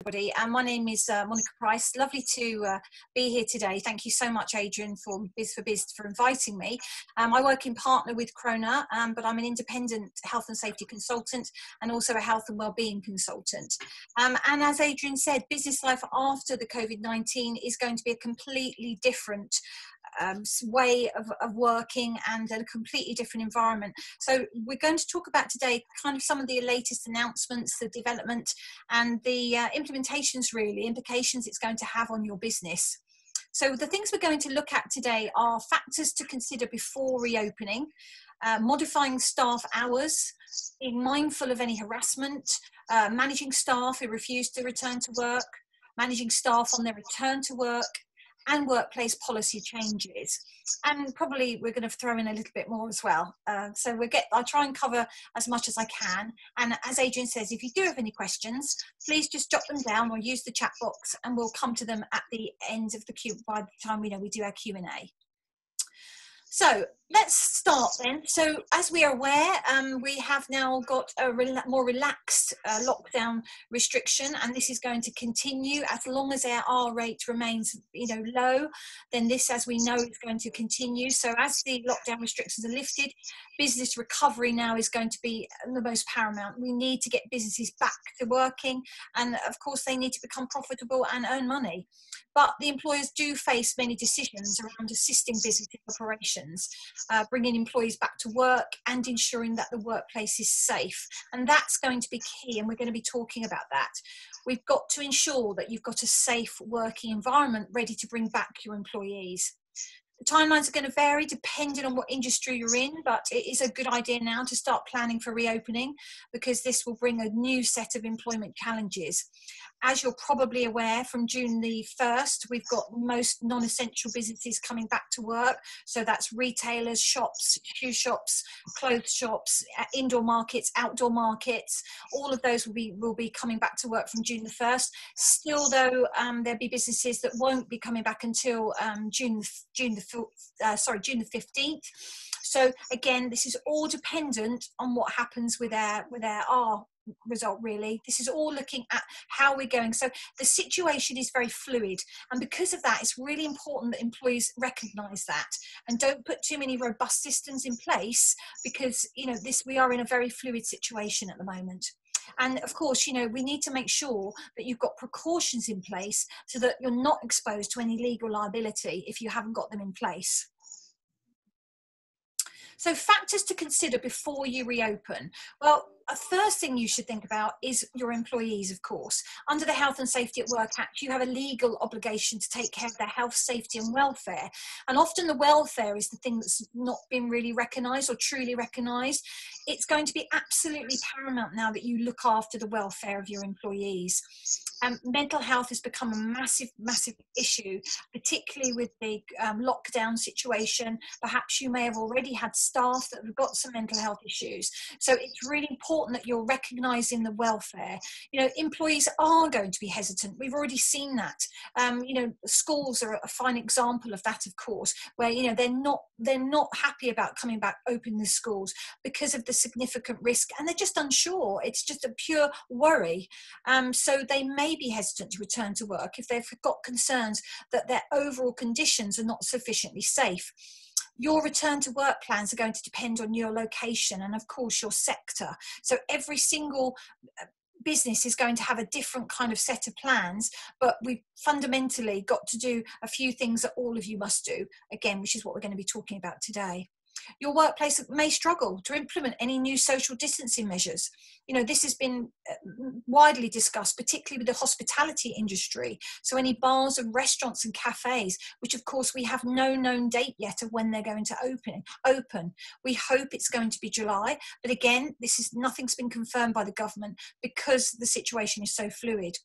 Everybody, and my name is Monica Price. Lovely to be here today. Thank you so much, Adrian, for biz4Biz for inviting me. I work in partner with Croner, but I'm an independent health and safety consultant and also a health and wellbeing consultant. And as Adrian said, business life after the COVID-19 is going to be a completely different way of working and a completely different environment. So we're going to talk about today kind of some of the latest announcements, the development and the implementations, really, implications it's going to have on your business. So the things we're going to look at today are factors to consider before reopening, modifying staff hours, being mindful of any harassment, managing staff who refuse to return to work, managing staff on their return to work, and workplace policy changes. And probably we're going to throw in a little bit more as well. So I'll try and cover as much as I can. And as Adrian says, if you do have any questions, please just jot them down or use the chat box and we'll come to them at the end of the queue by the time we do our Q&A. So let's start then. So as we are aware, we have now got a more relaxed lockdown restriction, and this is going to continue as long as our R rate remains, low. Then this, as we know, is going to continue. So as the lockdown restrictions are lifted, business recovery now is going to be the most paramount. We need to get businesses back to working, and of course they need to become profitable and earn money. But the employers do face many decisions around assisting business operations, bringing employees back to work and ensuring that the workplace is safe. And that's going to be key, and we're going to be talking about that. We've got to ensure that you've got a safe working environment ready to bring back your employees. The timelines are going to vary depending on what industry you're in, but it is a good idea now to start planning for reopening because this will bring a new set of employment challenges. As you're probably aware, from June the 1st, we've got most non-essential businesses coming back to work. So that's retailers, shops, shoe shops, clothes shops, indoor markets, outdoor markets. All of those will be coming back to work from June the 1st. Still, though, there'll be businesses that won't be coming back until June the 15th. So again, this is all dependent on what happens with our R result, really. This is all looking at how we're going. So the situation is very fluid, and because of that, it's really important that employees recognise that and don't put too many robust systems in place because we are in a very fluid situation at the moment. And of course, we need to make sure that you've got precautions in place so that you're not exposed to any legal liability if you haven't got them in place. So factors to consider before you reopen. Well, a first thing you should think about is your employees, of course. Under the Health and Safety at Work Act, you have a legal obligation to take care of their health, safety and welfare. And often the welfare is the thing that's not been really recognised or truly recognised. It's going to be absolutely paramount now that you look after the welfare of your employees. Mental health has become a massive, massive issue, particularly with the lockdown situation. Perhaps you may have already had staff that have got some mental health issues. So it's really important that you're recognising the welfare. Employees are going to be hesitant. We've already seen that. Schools are a fine example of that, of course, where they're not happy about coming back open the schools because of the significant risk, and they're just unsure. It's just a pure worry. So they may be hesitant to return to work if they've got concerns that their overall conditions are not sufficiently safe. Your return to work plans are going to depend on your location and, of course, your sector. So every single business is going to have a different kind of set of plans, but we've fundamentally got to do a few things that all of you must do, again, which is what we're going to be talking about today. Your workplace may struggle to implement any new social distancing measures. This has been widely discussed, particularly with the hospitality industry. So any bars and restaurants and cafes, which of course we have no known date yet of when they're going to open. We hope it's going to be July, but again, nothing's been confirmed by the government because the situation is so fluid.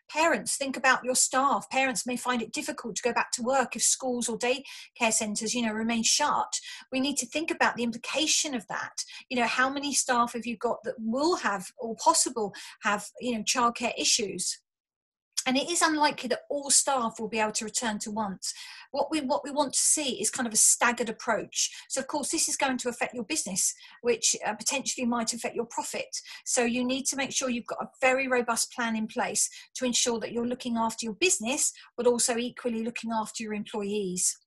Parents, think about your staff. Parents may find it difficult to go back to work if schools or daycare centres, remain shut. We need to think about the implication of that. How many staff have you got that will have or possible have, childcare issues? And it is unlikely that all staff will be able to return to once. What we want to see is kind of a staggered approach. So of course, this is going to affect your business, which potentially might affect your profit. So you need to make sure you've got a very robust plan in place to ensure that you're looking after your business, but also equally looking after your employees.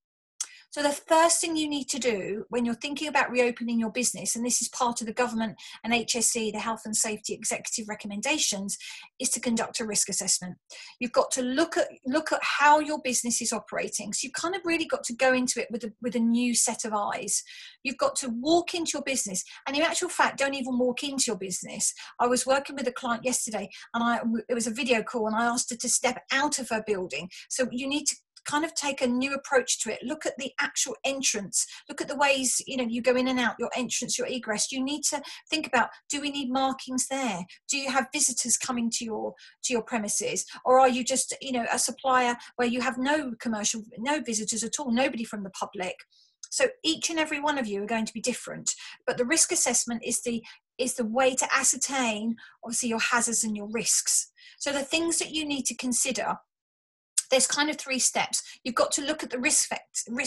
So the first thing you need to do when you're thinking about reopening your business, and this is part of the government and HSE, the Health and Safety Executive recommendations, is to conduct a risk assessment. You've got to look at how your business is operating. So you've kind of really got to go into it with a new set of eyes. You've got to walk into your business, and in actual fact, don't even walk into your business. I was working with a client yesterday, and it was a video call, and I asked her to step out of her building. So you need to kind of take a new approach to it. Look at the actual entrance. Look at the ways, you go in and out, your entrance, your egress. You need to think about, do we need markings there? Do you have visitors coming to your premises? Or are you just, a supplier where you have no visitors at all, nobody from the public? So each and every one of you are going to be different. But the risk assessment is the way to ascertain, obviously, your hazards and your risks. So the things that you need to consider, there's kind of 3 steps. You've got to look at the risk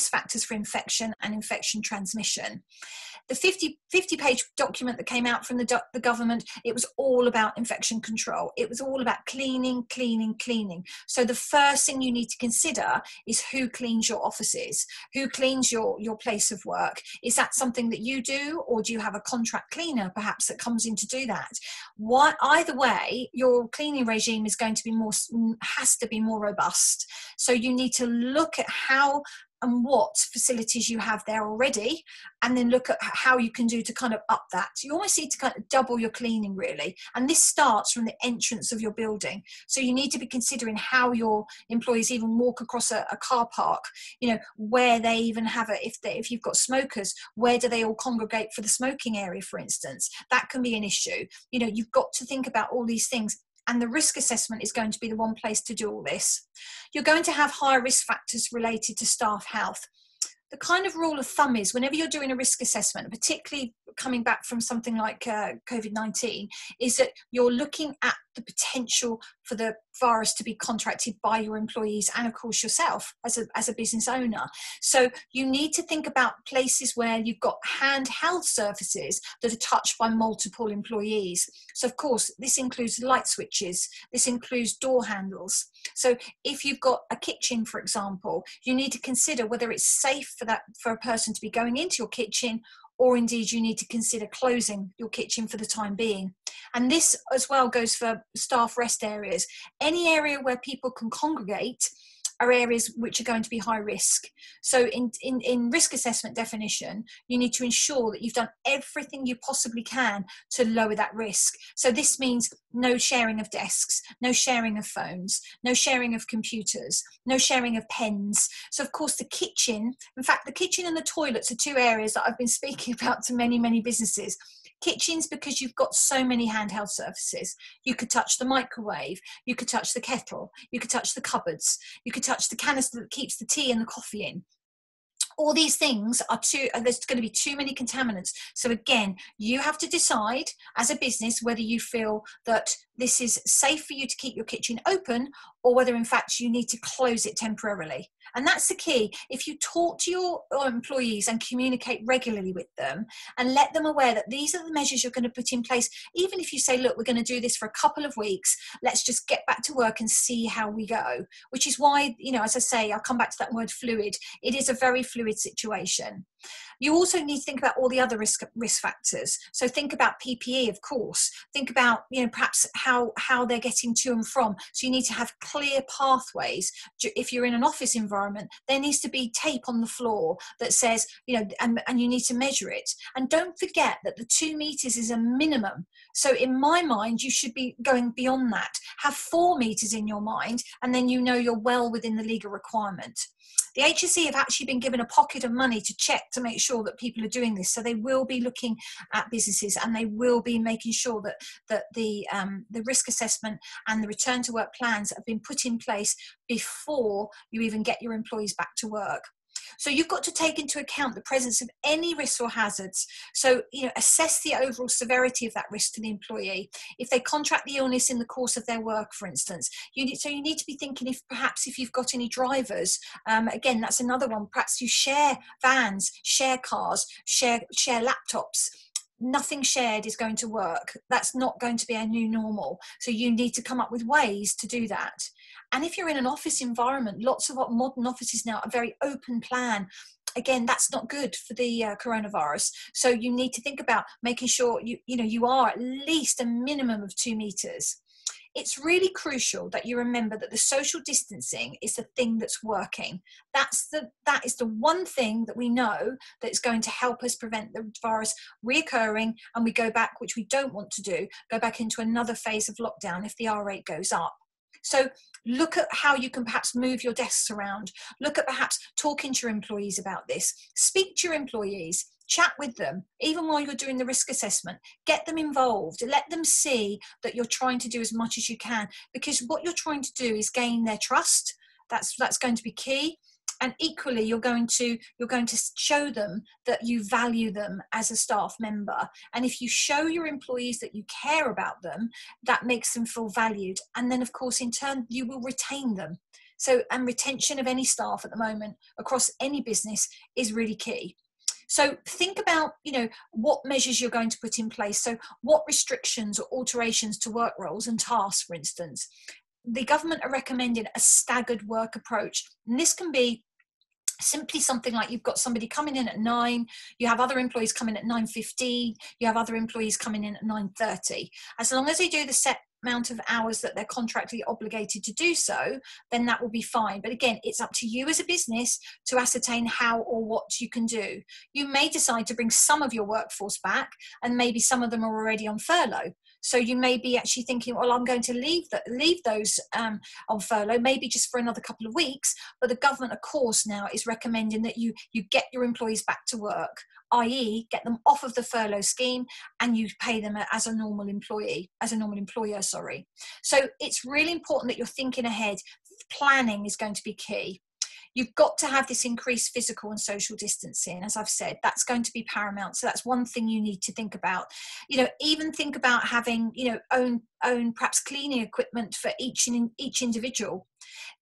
factors for infection and infection transmission. The 50-page document that came out from the government, it was all about infection control. It was all about cleaning. So the first thing you need to consider is who cleans your offices, who cleans your place of work. Is that something that you do, or do you have a contract cleaner perhaps that comes in to do that? Either way, your cleaning regime is going to has to be more robust. So you need to look at how and what facilities you have there already, and then look at how you can do to kind of up that. You almost need to kind of double your cleaning, really. And this starts from the entrance of your building. So you need to be considering how your employees even walk across a car park, where they even have if you've got smokers, where do they all congregate for the smoking area, for instance? That can be an issue. You've got to think about all these things. And the risk assessment is going to be the one place to do all this. You're going to have higher risk factors related to staff health. The kind of rule of thumb is, whenever you're doing a risk assessment, particularly coming back from something like COVID-19, is that you're looking at the potential for the virus to be contracted by your employees and, of course, yourself as a business owner. So you need to think about places where you've got handheld surfaces that are touched by multiple employees. So, of course, this includes light switches. This includes door handles. So if you've got a kitchen, for example, you need to consider whether it's safe for a person to be going into your kitchen, or indeed you need to consider closing your kitchen for the time being. And this as well goes for staff rest areas. Any area where people can congregate are areas which are going to be high risk. So in risk assessment definition, you need to ensure that you've done everything you possibly can to lower that risk. So this means no sharing of desks, no sharing of phones, no sharing of computers, no sharing of pens. So of course the kitchen and the toilets are 2 areas that I've been speaking about to many, many businesses. Kitchens, because you've got so many handheld surfaces. You could touch the microwave, you could touch the kettle, you could touch the cupboards, you could touch the canister that keeps the tea and the coffee in. All these things there's going to be too many contaminants. So again, you have to decide as a business whether you feel that this is safe for you to keep your kitchen open, or whether in fact you need to close it temporarily. And that's the key. If you talk to your employees and communicate regularly with them and let them aware that these are the measures you're going to put in place, even if you say, look, we're going to do this for a couple of weeks, let's just get back to work and see how we go. Which is why, as I say, I'll come back to that word fluid. It is a very fluid situation. You also need to think about all the other risk factors. So think about PPE, of course. Think about, perhaps how they're getting to and from. So you need to have clear pathways. If you're in an office environment, there needs to be tape on the floor that says, and you need to measure it. And don't forget that the 2 meters is a minimum. So in my mind, you should be going beyond that. Have 4 meters in your mind, and then you're well within the legal requirement. The HSE have actually been given a pocket of money to check to make sure that people are doing this. So they will be looking at businesses, and they will be making sure that the risk assessment and the return to work plans have been put in place before you even get your employees back to work. So you've got to take into account the presence of any risks or hazards. So, assess the overall severity of that risk to the employee. If they contract the illness in the course of their work, for instance, you need to be thinking if you've got any drivers. Again, that's another one. Perhaps you share vans, share cars, share laptops. Nothing shared is going to work. That's not going to be our new normal. So you need to come up with ways to do that. And if you're in an office environment, lots of what modern offices now are very open plan. Again, that's not good for the coronavirus. So you need to think about making sure you are at least a minimum of 2 meters. It's really crucial that you remember that the social distancing is the thing that's working. That is the one thing that we know that is going to help us prevent the virus reoccurring, and we go back, which we don't want to do, go back into another phase of lockdown if the R rate goes up. So look at how you can perhaps move your desks around. Look at perhaps talking to your employees about this. Speak to your employees. Chat with them, even while you're doing the risk assessment. Get them involved. Let them see that you're trying to do as much as you can, because what you're trying to do is gain their trust. That's going to be key. And equally, you're going to show them that you value them as a staff member. And if you show your employees that you care about them, that makes them feel valued. And then, of course, in turn, you will retain them. So, and retention of any staff at the moment across any business is really key. So think about, what measures you're going to put in place. So what restrictions or alterations to work roles and tasks, for instance. The government are recommending a staggered work approach. And this can be simply something like you've got somebody coming in at 9, you have other employees coming at 9:15, you have other employees coming in at 9:30. As long as they do the set amount of hours that they're contractually obligated to do so, then that will be fine. But again, it's up to you as a business to ascertain how or what you can do. You may decide to bring some of your workforce back, and maybe some of them are already on furlough. So you may be actually thinking, well, I'm going to leave those on furlough, maybe just for another couple of weeks. But the government, of course, now is recommending that you get your employees back to work, i.e. get them off of the furlough scheme, and you pay them as a normal employer, sorry. So it's really important that you're thinking ahead. Planning is going to be key. You've got to have this increased physical and social distancing. As I've said, that's going to be paramount. So that's one thing you need to think about. Even think about having, own perhaps cleaning equipment for each individual.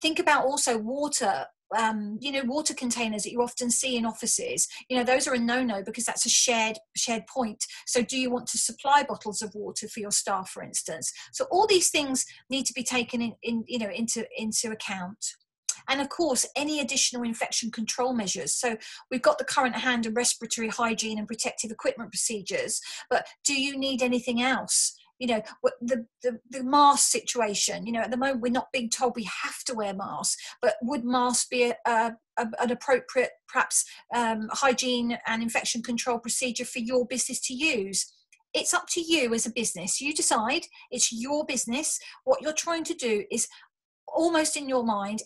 Think about also water. Water containers that you often see in offices, those are a no-no, because that's a shared point. So do you want to supply bottles of water for your staff, for instance? So all these things need to be taken into account. And of course, any additional infection control measures. So we've got the current hand and respiratory hygiene and protective equipment procedures, but do you need anything else? The mask situation, at the moment we're not being told we have to wear masks, but would masks be an appropriate, perhaps, hygiene and infection control procedure for your business to use? It's up to you as a business. You decide. It's your business. What you're trying to do is almost in your mind,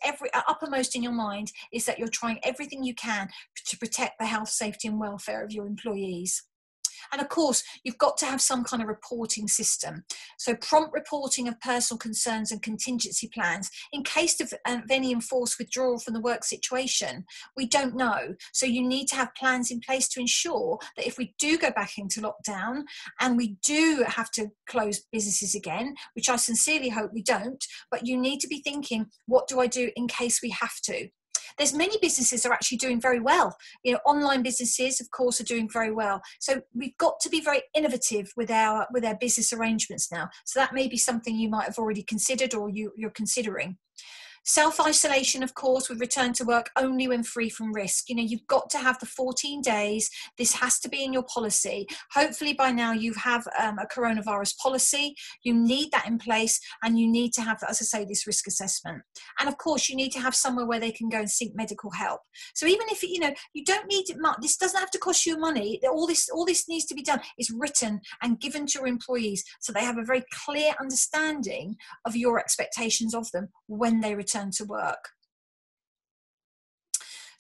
uppermost in your mind, is that you're trying everything you can to protect the health, safety and welfare of your employees. And of course, you've got to have some kind of reporting system. So prompt reporting of personal concerns and contingency plans in case of any enforced withdrawal from the work situation. We don't know. So you need to have plans in place to ensure that if we do go back into lockdown and we do have to close businesses again, which I sincerely hope we don't, but you need to be thinking, what do I do in case we have to? There's many businesses that are actually doing very well. Online businesses, of course, are doing very well. So we've got to be very innovative with our business arrangements now. So that may be something you might have already considered or you're considering. Self-isolation, of course, with return to work only when free from risk. You've got to have the 14 days. This has to be in your policy. Hopefully by now you have a coronavirus policy. You need that in place, and you need to have, as I say, this risk assessment. And of course, you need to have somewhere where they can go and seek medical help. So even if, you don't need it much, this doesn't have to cost you money. All this needs to be done is written and given to your employees so they have a very clear understanding of your expectations of them when they return to work.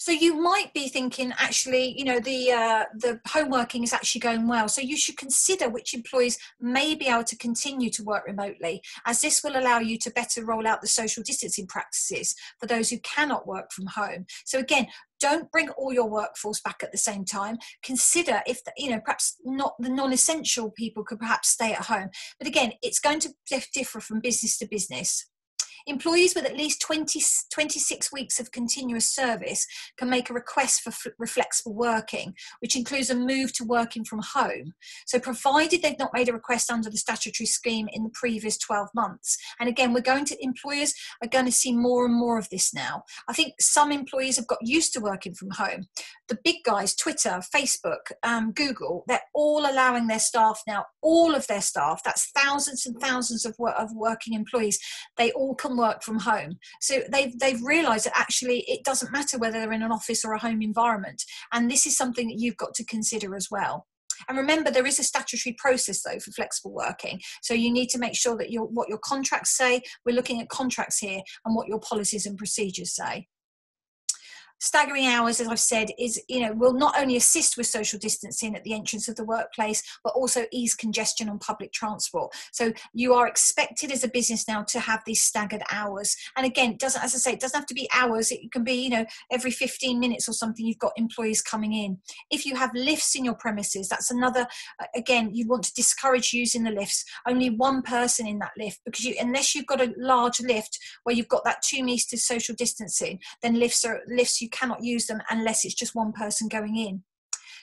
So you might be thinking, actually, the home working is actually going well. So you should consider which employees may be able to continue to work remotely, as this will allow you to better roll out the social distancing practices for those who cannot work from home. So again, don't bring all your workforce back at the same time. Consider if, perhaps not the non-essential people could perhaps stay at home. But again, it's going to differ from business to business. Employees with at least 26 weeks of continuous service can make a request for flexible working, which includes a move to working from home. So provided they've not made a request under the statutory scheme in the previous 12 months. And again, employers are going to see more and more of this now. I think some employees have got used to working from home. The big guys, Twitter, Facebook, Google, they're all allowing their staff now, all of their staff, that's thousands and thousands of working employees, they all can work from home. So they've realized that actually it doesn't matter whether they're in an office or a home environment. And this is something that you've got to consider as well. And remember, there is a statutory process, though, for flexible working. So you need to make sure that what your contracts say, we're looking at contracts here, and what your policies and procedures say. Staggering hours, as I've said, will not only assist with social distancing at the entrance of the workplace, but also ease congestion on public transport. So you are expected as a business now to have these staggered hours. And again, it doesn't have to be hours. It can be, every 15 minutes or something, you've got employees coming in. If you have lifts in your premises, that's another, again, you want to discourage using the lifts. Only one person in that lift, because unless you've got a large lift where you've got that 2 meters social distancing, then lifts you cannot use them unless it's just one person going in.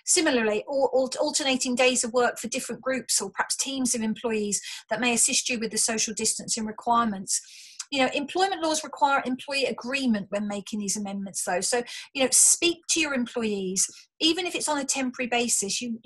Similarly, alternating days of work for different groups or perhaps teams of employees that may assist you with the social distancing requirements. Employment laws require employee agreement when making these amendments, though. So, speak to your employees, even if it's on a temporary basis. You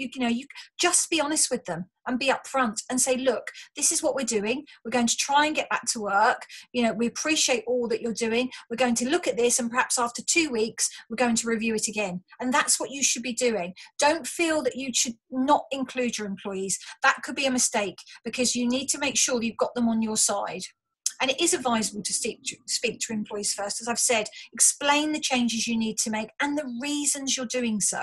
just be honest with them and be upfront and say, look, this is what we're doing. We're going to try and get back to work. We appreciate all that you're doing. We're going to look at this, and perhaps after 2 weeks, we're going to review it again. And that's what you should be doing. Don't feel that you should not include your employees. That could be a mistake, because you need to make sure that you've got them on your side. And it is advisable to speak to employees first. As I've said, explain the changes you need to make and the reasons you're doing so.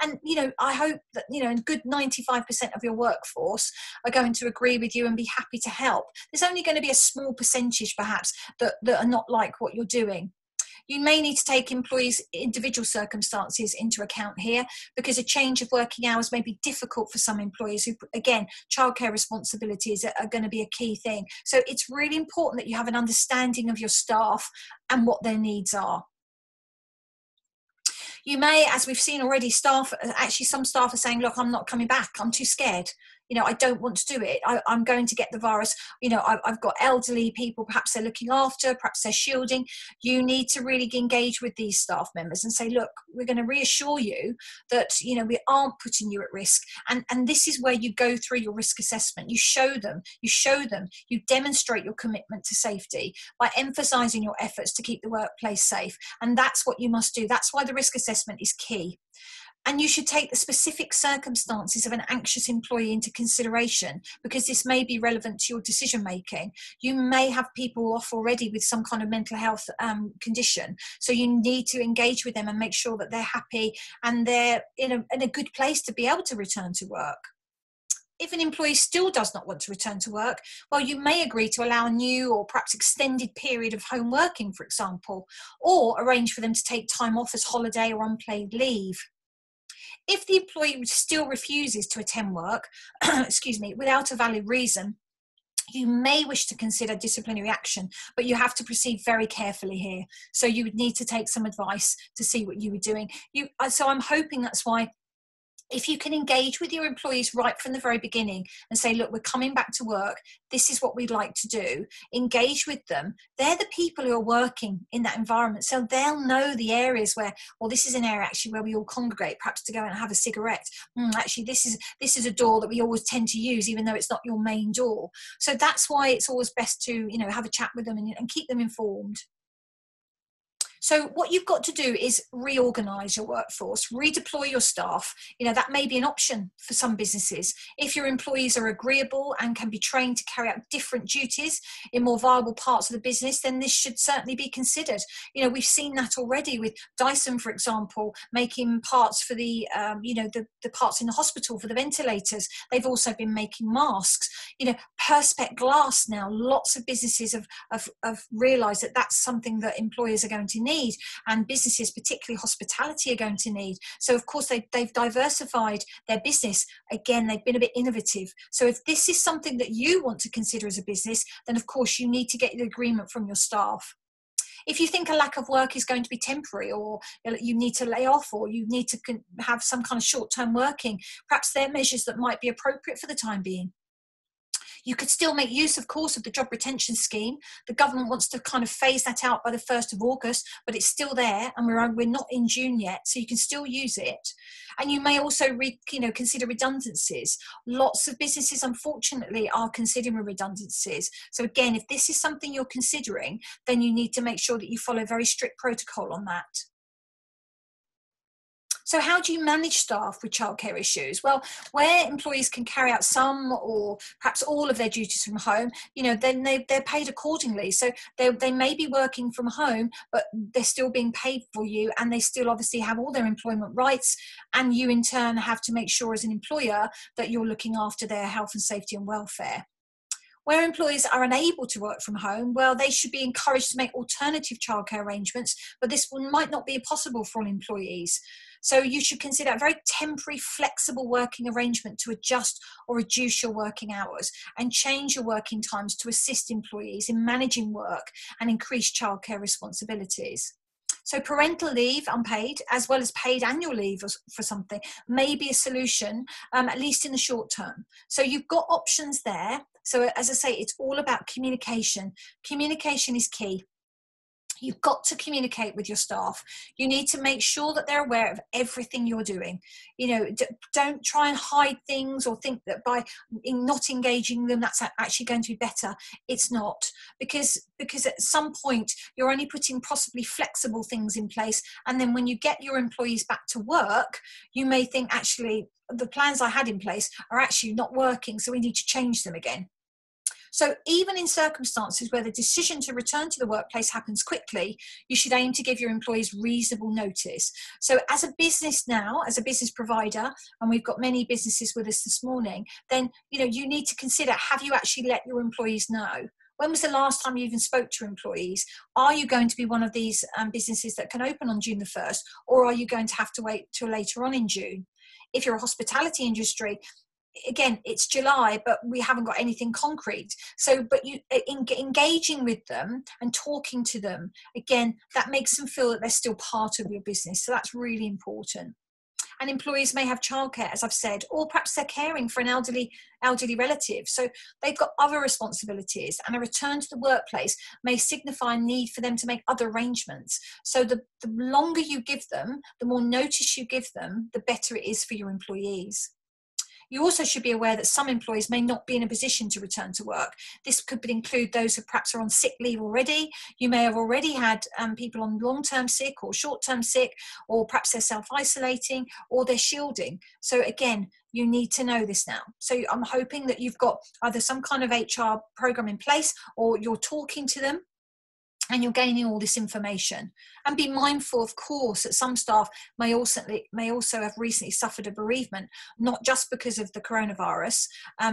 And, I hope that, a good 95% of your workforce are going to agree with you and be happy to help. There's only going to be a small percentage, perhaps, that are not like what you're doing. You may need to take employees' individual circumstances into account here, because a change of working hours may be difficult for some employees who, again, childcare responsibilities are going to be a key thing. So it's really important that you have an understanding of your staff and what their needs are. You may, as we've seen already, some staff are saying, look, I'm not coming back. I'm too scared. I don't want to do it. I'm going to get the virus. I've got elderly people, perhaps they're looking after, perhaps they're shielding. You need to really engage with these staff members and say, look, we're going to reassure you that, we aren't putting you at risk. And this is where you go through your risk assessment. You show them, you demonstrate your commitment to safety by emphasizing your efforts to keep the workplace safe. And that's what you must do. That's why the risk assessment is key. And you should take the specific circumstances of an anxious employee into consideration, because this may be relevant to your decision making. You may have people off already with some kind of mental health condition. So you need to engage with them and make sure that they're happy and they're in a good place to be able to return to work. If an employee still does not want to return to work, well, you may agree to allow a new or perhaps extended period of home working, for example, or arrange for them to take time off as holiday or unpaid leave. If the employee still refuses to attend work, without a valid reason, you may wish to consider disciplinary action, but you have to proceed very carefully here. So you would need to take some advice to see what you were doing. So I'm hoping that's why, if you can engage with your employees right from the very beginning and say, look, we're coming back to work, this is what we'd like to do, engage with them. They're the people who are working in that environment. So they'll know the areas where, well, this is an area actually where we all congregate, perhaps to go and have a cigarette. Actually, this is a door that we always tend to use, even though it's not your main door. So that's why it's always best to, have a chat with them and keep them informed. So what you've got to do is reorganize your workforce, redeploy your staff. That may be an option for some businesses. If your employees are agreeable and can be trained to carry out different duties in more viable parts of the business, then this should certainly be considered. We've seen that already with Dyson, for example, making parts for the parts in the hospital for the ventilators. They've also been making masks. Perspex glass now, lots of businesses have realized that that's something that employers are going to need, and businesses, particularly hospitality, are going to need. So of course they've diversified their business. Again, they've been a bit innovative. So if this is something that you want to consider as a business, then of course you need to get the agreement from your staff. If you think a lack of work is going to be temporary, or you need to lay off, or you need to have some kind of short-term working, perhaps there are measures that might be appropriate for the time being. You could still make use, of course, of the job retention scheme. The government wants to kind of phase that out by the 1st of August, but it's still there, and we're not in June yet, so you can still use it. And you may also consider redundancies. Lots of businesses, unfortunately, are considering redundancies. So again, if this is something you're considering, then you need to make sure that you follow very strict protocol on that. So how do you manage staff with childcare issues? Well, where employees can carry out some or perhaps all of their duties from home, then they're paid accordingly. So they may be working from home, but they're still being paid for you, and they still obviously have all their employment rights. And you in turn have to make sure as an employer that you're looking after their health and safety and welfare. Where employees are unable to work from home, well, they should be encouraged to make alternative childcare arrangements, but this might not be possible for all employees. So you should consider a very temporary, flexible working arrangement to adjust or reduce your working hours and change your working times to assist employees in managing work and increase childcare responsibilities. So parental leave, unpaid, as well as paid annual leave for something, may be a solution, at least in the short term. So you've got options there. So as I say, it's all about communication. Communication is key. You've got to communicate with your staff. You need to make sure that they're aware of everything you're doing. Don't try and hide things or think that by not engaging them, that's actually going to be better. It's not, because at some point you're only putting possibly flexible things in place. And then when you get your employees back to work, you may think, actually, the plans I had in place are actually not working, so we need to change them again. So even in circumstances where the decision to return to the workplace happens quickly, you should aim to give your employees reasonable notice. So as a business now, as a business provider, and we've got many businesses with us this morning, then you need to consider, have you actually let your employees know? When was the last time you even spoke to your employees? Are you going to be one of these businesses that can open on June the 1st, or are you going to have to wait till later on in June? If you're a hospitality industry, again, it's July, but we haven't got anything concrete. So, but engaging with them and talking to them, again, that makes them feel that they're still part of your business. So that's really important. And employees may have childcare, as I've said, or perhaps they're caring for an elderly relative. So they've got other responsibilities, and a return to the workplace may signify a need for them to make other arrangements. So the longer you give them, the more notice you give them, the better it is for your employees. You also should be aware that some employees may not be in a position to return to work. This could include those who perhaps are on sick leave already. You may have already had people on long-term sick or short-term sick, or perhaps they're self-isolating or they're shielding. So again, you need to know this now. So I'm hoping that you've got either some kind of HR program in place, or you're talking to them and you're gaining all this information. And be mindful, of course, that some staff may also have recently suffered a bereavement, not just because of the coronavirus,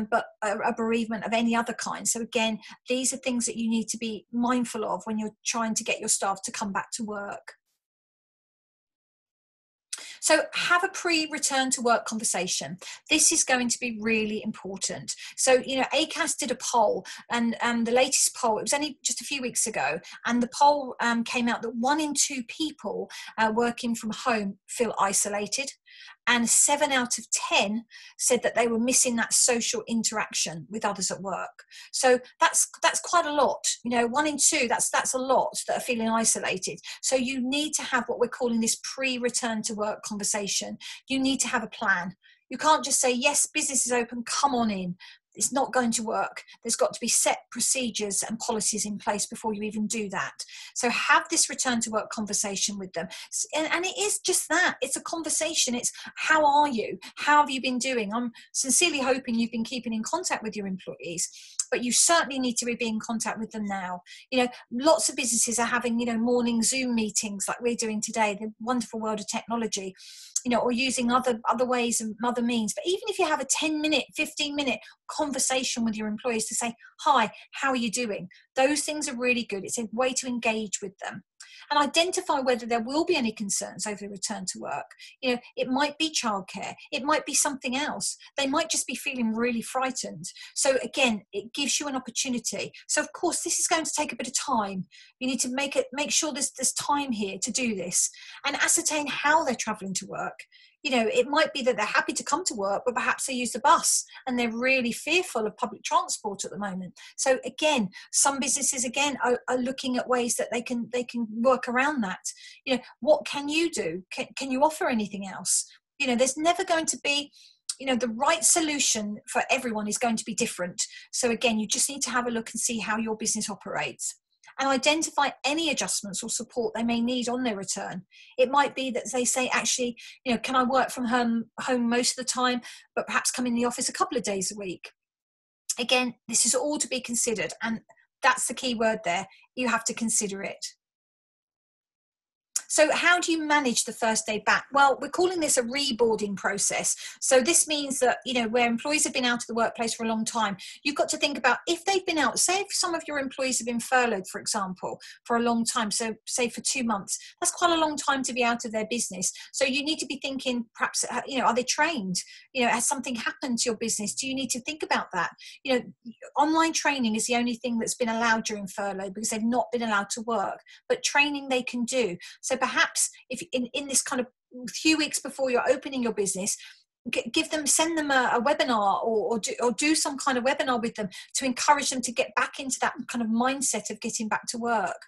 but a bereavement of any other kind. So again, these are things that you need to be mindful of when you're trying to get your staff to come back to work. So have a pre-return to work conversation. This is going to be really important. So, ACAS did a poll, and the latest poll, it was only just a few weeks ago, and the poll came out that 1 in 2 people working from home feel isolated, and 7 out of 10 said that they were missing that social interaction with others at work. So that's quite a lot. 1 in 2, that's a lot that are feeling isolated. So you need to have what we're calling this pre-return to work conversation. You need to have a plan. You can't just say, yes, business is open, come on in. it's not going to work. There's got to be set procedures and policies in place before you even do that. So have this return to work conversation with them. And it is just that. It's a conversation. It's, how are you? How have you been doing? I'm sincerely hoping you've been keeping in contact with your employees, but you certainly need to be in contact with them now. You know, lots of businesses are having, you know, morning Zoom meetings like we're doing today, the wonderful world of technology, you know, or using other ways and other means. But even if you have a 10-minute, 15-minute conversation with your employees to say, hi, how are you doing? Those things are really good. It's a way to engage with them. And identify whether there will be any concerns over the return to work. You know, it might be childcare. It might be something else. They might just be feeling really frightened. So again, it gives you an opportunity. So of course, this is going to take a bit of time. You need to make sure there's time here to do this and ascertain how they're traveling to work. You know, it might be that they're happy to come to work, but perhaps they use the bus and they're really fearful of public transport at the moment. So again, some businesses again are looking at ways that they can work around that. You know, what can you do? Can you offer anything else? You know, there's never going to be, you know, the right solution for everyone is going to be different. So again, you just need to have a look and see how your business operates, and identify any adjustments or support they may need on their return. It might be that they say, actually, you know, can I work from home most of the time, but perhaps come in the office a couple of days a week? Again, this is all to be considered, and that's the key word there. You have to consider it. So how do you manage the first day back? Well, we're calling this a reboarding process. So this means that, you know, where employees have been out of the workplace for a long time, you've got to think about if they've been out, say if some of your employees have been furloughed, for example, for a long time, so say for 2 months, that's quite a long time to be out of their business. So you need to be thinking perhaps, you know, are they trained? You know, has something happened to your business? Do you need to think about that? You know, online training is the only thing that's been allowed during furlough because they've not been allowed to work, but training they can do. So perhaps if in this kind of few weeks before you're opening your business, send them a webinar or do some kind of webinar with them to encourage them to get back into that kind of mindset of getting back to work.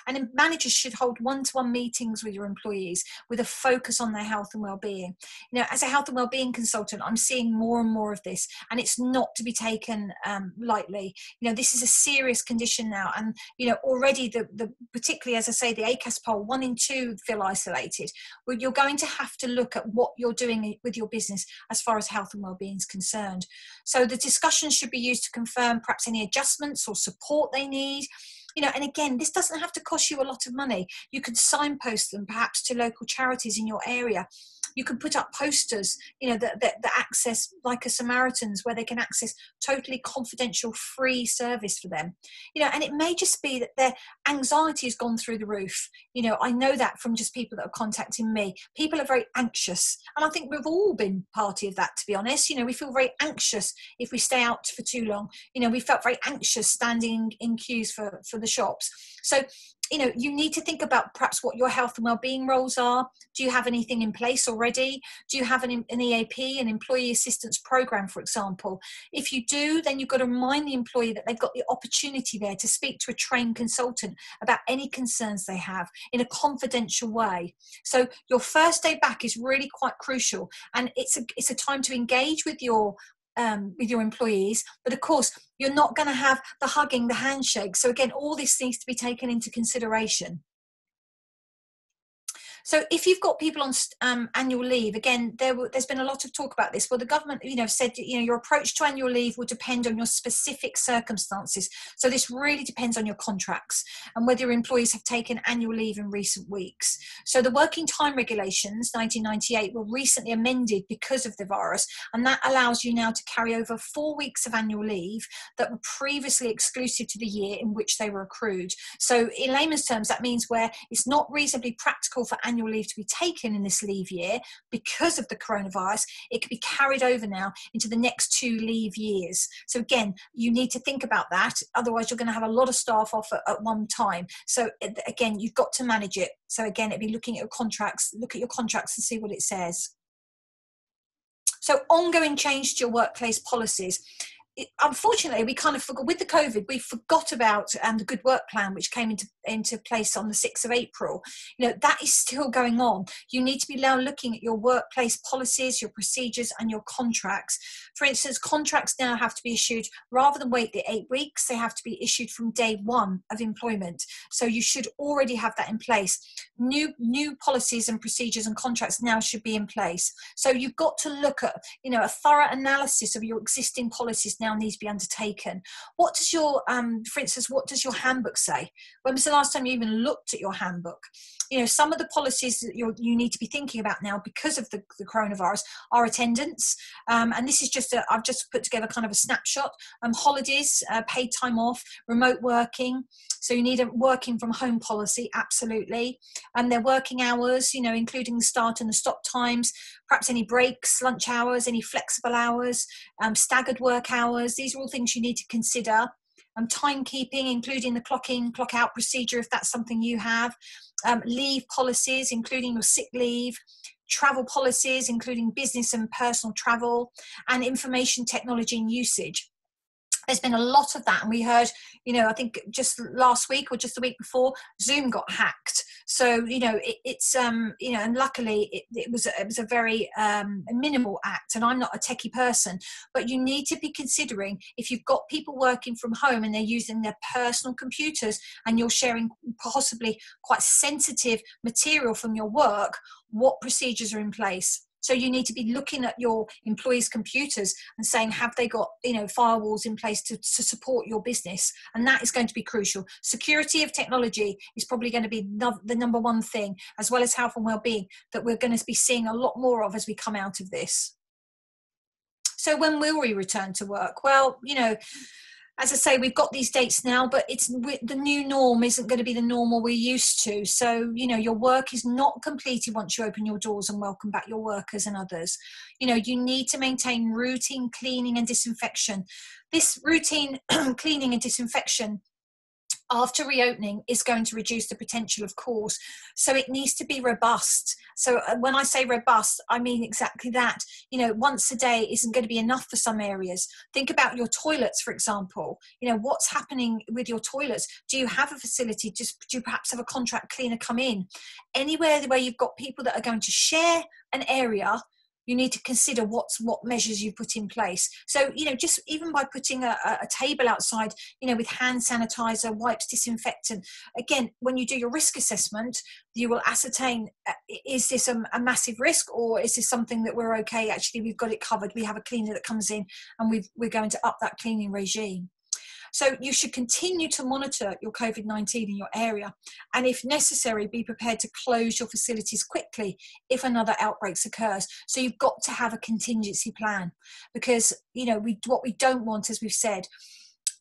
And managers should hold one-to-one meetings with your employees with a focus on their health and well-being. You know, as a health and well-being consultant, I'm seeing more and more of this, and it's not to be taken lightly. You know, this is a serious condition now, and you know already the particularly, as I say, the ACAS poll, 1 in 2 feel isolated. Well, you're going to have to look at what you're doing with your business as far as health and well-being is concerned. So the discussion should be used to confirm perhaps any adjustments or support they need. You know, and again, this doesn't have to cost you a lot of money. You could signpost them perhaps to local charities in your area. You can put up posters, you know, that access like a Samaritan's, where they can access totally confidential, free service for them. You know, and it may just be that their anxiety has gone through the roof. You know, I know that from just people that are contacting me. People are very anxious. And I think we've all been party of that, to be honest. You know, we feel very anxious if we stay out for too long. You know, we felt very anxious standing in queues for the shops. So, you know, you need to think about perhaps what your health and well-being roles are. Do you have anything in place already? Do you have an EAP, an employee assistance program, for example? If you do, then you've got to remind the employee that they've got the opportunity there to speak to a trained consultant about any concerns they have in a confidential way. So your first day back is really quite crucial, and it's a time to engage with your employees, but of course you're not going to have the hugging, the handshake. So again, all this needs to be taken into consideration. So if you've got people on annual leave, again, there's been a lot of talk about this. Well, the government, you know, said, you know, your approach to annual leave will depend on your specific circumstances. So this really depends on your contracts and whether your employees have taken annual leave in recent weeks. So the Working Time Regulations, 1998, were recently amended because of the virus, and that allows you now to carry over 4 weeks of annual leave that were previously exclusive to the year in which they were accrued. So in layman's terms, that means where it's not reasonably practical for annual leave to be taken in this leave year because of the coronavirus, it could be carried over now into the next 2 leave years. So again, you need to think about that. Otherwise, you're going to have a lot of staff off at one time. So again, you've got to manage it. So again, it'd be looking at your contracts, look at your contracts and see what it says. So ongoing change to your workplace policies. unfortunately, we kind of forgot with the COVID. We forgot about the Good Work Plan, which came into place on the 6th of April. That is still going on. You need to be now looking at your workplace policies, your procedures, and your contracts. For instance, contracts now have to be issued rather than wait the 8 weeks. They have to be issued from day one of employment. So you should already have that in place. New policies and procedures and contracts now should be in place. So you've got to look at, a thorough analysis of your existing policies now needs to be undertaken. What does your, for instance, what does your handbook say? When was the last time you even looked at your handbook? Some of the policies that you need to be thinking about now because of the coronavirus are attendance. And this is I've just put together kind of a snapshot. Holidays, paid time off, remote working. So you need a working from home policy, absolutely. Their working hours, including the start and the stop times, perhaps any breaks, lunch hours, any flexible hours, staggered work hours. These are all things you need to consider. Timekeeping, including the clock in, clock out procedure, if that's something you have. Leave policies, including your sick leave. Travel policies, including business and personal travel. And information technology and usage. There's been a lot of that, and we heard, I think just last week or just the week before, Zoom got hacked. So, and luckily it was a very minimal act, and I'm not a techie person, but you need to be considering if you've got people working from home and they're using their personal computers and you're sharing possibly quite sensitive material from your work, what procedures are in place. So you need to be looking at your employees' computers and saying, have they got, firewalls in place to support your business? And that is going to be crucial. Security of technology is probably going to be the number one thing, as well as health and well-being, that we're going to be seeing a lot more of as we come out of this. So when will we return to work? Well, as I say, we've got these dates now, but the new norm isn't going to be the normal we're used to. So, your work is not completed once you open your doors and welcome back your workers and others. You need to maintain routine cleaning and disinfection. This routine cleaning and disinfection after reopening is going to reduce the potential, of course. So it needs to be robust. So when I say robust, I mean exactly that. Once a day isn't going to be enough for some areas. Think about your toilets, for example. What's happening with your toilets? Do you have a facility? Do you perhaps have a contract cleaner come in? Anywhere where you've got people that are going to share an area, you need to consider what measures you put in place. So, just even by putting a table outside, with hand sanitizer, wipes, disinfectant, again, when you do your risk assessment, you will ascertain, is this a massive risk, or is this something that we're okay? Actually, we've got it covered. We have a cleaner that comes in and we're going to up that cleaning regime. So you should continue to monitor your COVID-19 in your area, and if necessary, be prepared to close your facilities quickly if another outbreak occurs. So you've got to have a contingency plan, because what we don't want, as we've said,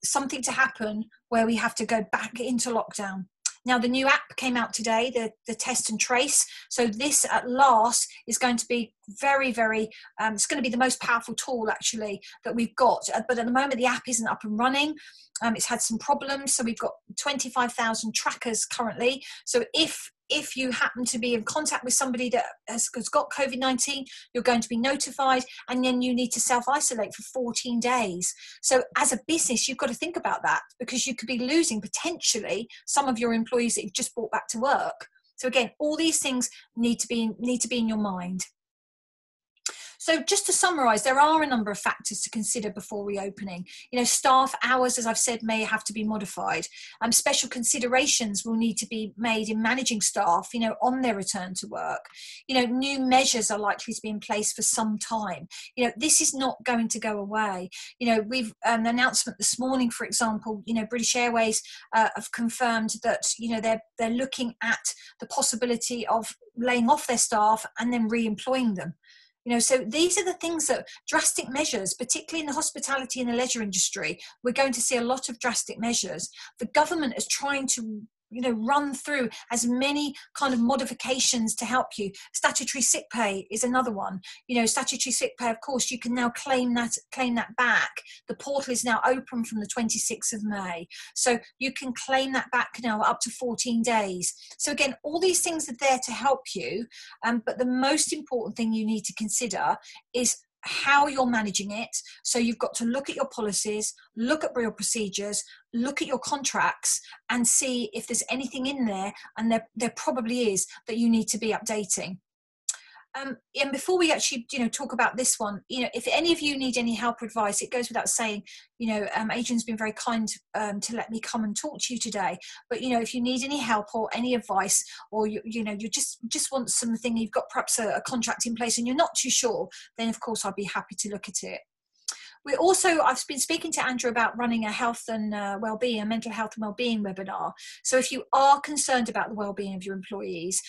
something to happen where we have to go back into lockdown. Now, the new app came out today, the Test and Trace. So this, at last, is going to be very, very, it's going to be the most powerful tool, actually, that we've got. But at the moment, the app isn't up and running. It's had some problems. So we've got 25,000 trackers currently. So if you happen to be in contact with somebody that has got COVID-19, you're going to be notified, and then you need to self-isolate for 14 days. So as a business, you've got to think about that, because you could be losing potentially some of your employees that you've just brought back to work. So again, all these things need to be in your mind. So just to summarise, there are a number of factors to consider before reopening. Staff hours, as I've said, may have to be modified. Special considerations will need to be made in managing staff, on their return to work. New measures are likely to be in place for some time. This is not going to go away. We've an announcement this morning, for example, British Airways have confirmed that, they're looking at the possibility of laying off their staff and then re-employing them. So these are the things that drastic measures, particularly in the hospitality and the leisure industry, we're going to see a lot of drastic measures. The government is trying to run through as many kind of modifications to help you. Statutory sick pay is another one. Statutory sick pay, of course, you can now claim that back. The portal is now open from the 26th of May. So you can claim that back now up to 14 days. So again, all these things are there to help you. But the most important thing you need to consider is how you're managing it. So you've got to look at your policies, look at real procedures, look at your contracts, and see if there's anything in there, and there probably is, that you need to be updating. And before we actually, talk about this one, if any of you need any help or advice, it goes without saying, Adrian's been very kind to let me come and talk to you today. But, if you need any help or any advice, or you just want something, you've got perhaps a contract in place and you're not too sure, then of course I'd be happy to look at it. I've been speaking to Andrew about running a health and wellbeing, a mental health and wellbeing webinar. So if you are concerned about the wellbeing of your employees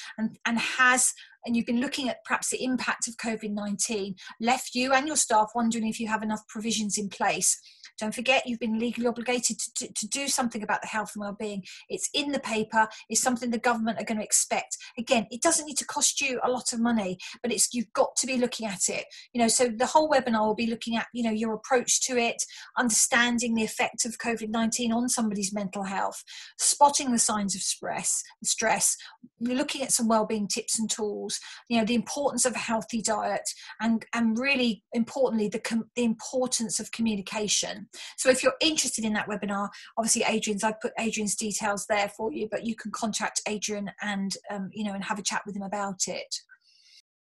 and you've been looking at perhaps the impact of COVID-19, left you and your staff wondering if you have enough provisions in place, don't forget you've been legally obligated to do something about the health and wellbeing. It's in the paper. It's something the government are going to expect. Again, it doesn't need to cost you a lot of money, but you've got to be looking at it. So the whole webinar will be looking at, your approach to it, understanding the effect of COVID-19 on somebody's mental health, spotting the signs of stress, looking at some wellbeing tips and tools, the importance of a healthy diet, and really importantly, the importance of communication. So if you're interested in that webinar, obviously I've put Adrian's details there for you, but you can contact Adrian and, and have a chat with him about it.